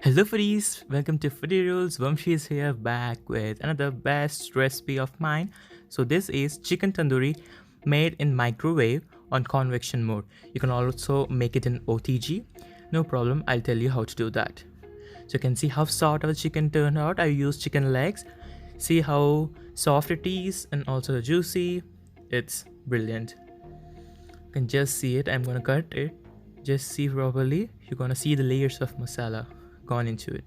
Hello foodies, welcome to FoodyRulz. Vamshi is here back with another best recipe of mine. So this is chicken tandoori made in microwave on convection mode. You can also make it in OTG. No problem, I'll tell you how to do that. So you can see how soft our chicken turned out. I used chicken legs. See how soft it is and also juicy. It's brilliant. You can just see it. I'm gonna cut it. Just see properly. You're gonna see the layers of masala gone into it.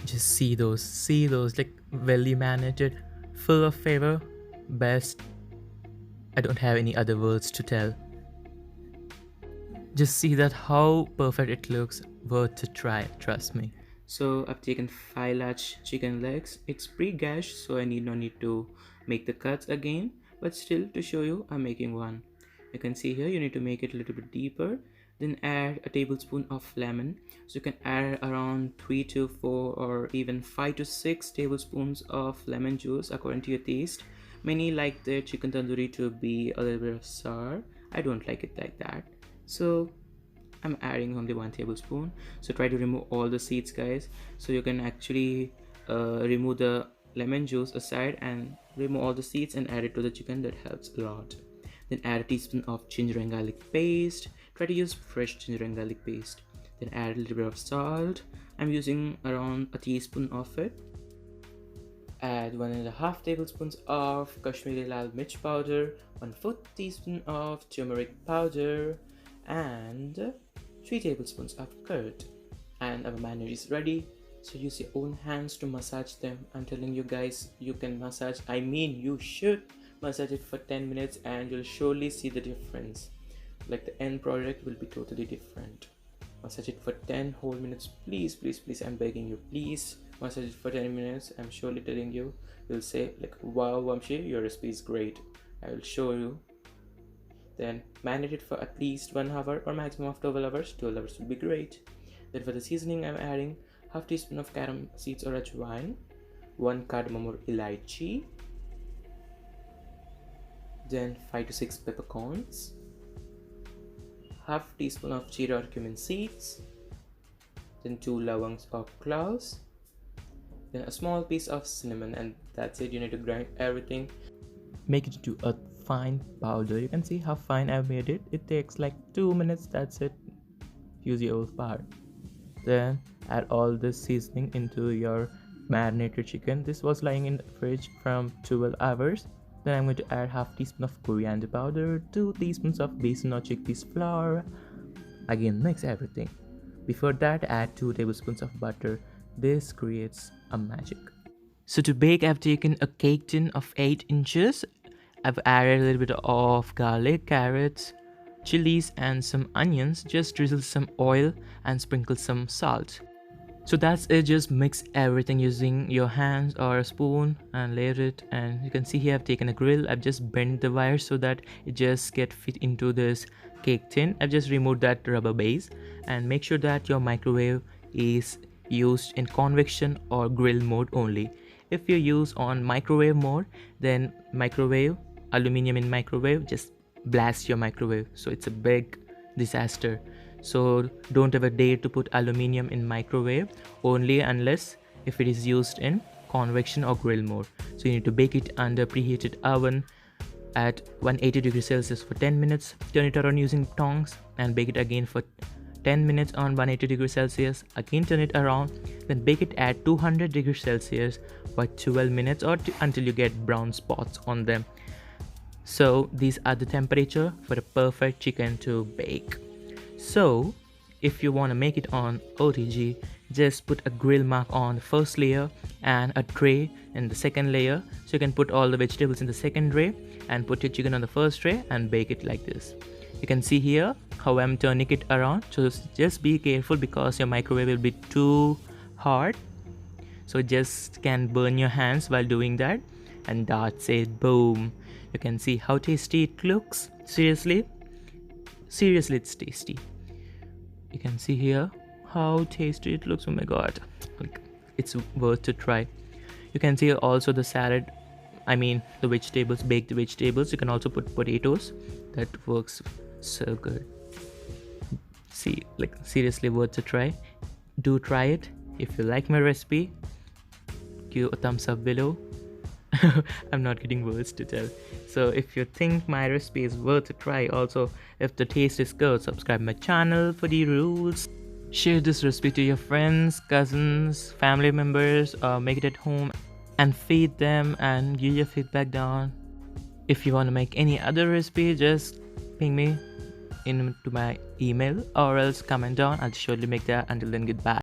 Just see those like well marinated, full of flavor. Best. I don't have any other words to tell. Just see that how perfect it looks. Worth to try, trust me. So I've taken 5 large chicken legs. It's pre-gashed, so I no need to make the cuts again. But still, to show you, I'm making one. You can see here, you need to make it a little bit deeper. Then add a tablespoon of lemon. So you can add around 3 to 4 or even 5 to 6 tablespoons of lemon juice according to your taste. Many like their chicken tandoori to be a little bit of sour. I don't like it like that. So I'm adding only 1 tablespoon. So try to remove all the seeds, guys. So you can actually remove the lemon juice aside and remove all the seeds and add it to the chicken. That helps a lot. Then add a teaspoon of ginger and garlic paste. Try to use fresh ginger and garlic paste. Then add a little bit of salt. I'm using around a teaspoon of it. Add 1.5 tablespoons of Kashmiri Lal Mirch powder, 1/4 teaspoon of turmeric powder, and 3 tablespoons of curd. And our marinade is ready. So use your own hands to massage them. I'm telling you guys, you can massage. You should massage it for 10 minutes and you'll surely see the difference. Like the end product will be totally different. Massage it for 10 whole minutes. Please, please, please, I'm begging you. Please massage it for 10 minutes. I'm surely telling you, you'll say like, wow, Vamshi, your recipe is great. I will show you. Then marinate it for at least 1 hour or maximum of 12 hours. 12 hours would be great. Then for the seasoning, I'm adding half teaspoon of carom seeds or ajwain, 1 cardamom or elaichi, then 5 to 6 peppercorns, half teaspoon of jeera or cumin seeds, then 2 lawangs or cloves, then a small piece of cinnamon, and that's it. You need to grind everything. Make it into a fine powder. You can see how fine I've made it. It takes like 2 minutes, that's it. Use your willpower. Then add all this seasoning into your marinated chicken. This was lying in the fridge from 12 hours. Then I'm going to add half teaspoon of coriander powder, 2 teaspoons of besan or chickpeas flour. Again, mix everything. Before that, add 2 tablespoons of butter. This creates a magic. So to bake, I've taken a cake tin of 8 inches. I've added a little bit of garlic, carrots, chilies and some onions. Just drizzle some oil and sprinkle some salt. So that's it. Just mix everything using your hands or a spoon and layer it. And you can see here I've taken a grill. I've just bent the wire so that it just get fit into this cake tin. I've just removed that rubber base and make sure that your microwave is used in convection or grill mode only. If you use on microwave mode, then microwave aluminium in microwave just blast your microwave, so it's a big disaster. So don't ever dare to put aluminium in microwave, only unless if it is used in convection or grill mode. So you need to bake it under preheated oven at 180 degrees Celsius for 10 minutes. Turn it around using tongs and bake it again for 10 minutes on 180 degrees Celsius. Again turn it around, then bake it at 200 degrees Celsius for 12 minutes or until you get brown spots on them. So these are the temperature for a perfect chicken to bake. So if you want to make it on OTG, just put a grill mark on the first layer and a tray in the second layer. So you can put all the vegetables in the second tray and put your chicken on the first tray and bake it like this. You can see here how I'm turning it around. So just be careful because your microwave will be too hard. So it just can burn your hands while doing that. And that's it, boom. You can see how tasty it looks. Seriously it's tasty. You can see here how tasty it looks. Oh my god, like it's worth to try. You can see also the salad, the vegetables, baked vegetables. You can also put potatoes. That works so good. See, like seriously worth to try. Do try it. If you like my recipe, give a thumbs up below. I'm not getting words to tell. So if you think my recipe is worth a try, also if the taste is good, subscribe my channel FoodyRulz. Share this recipe to your friends, cousins, family members, or make it at home and feed them and give your feedback down. If you want to make any other recipe, just ping me into my email or else comment down. I'll surely make that. Until then, goodbye.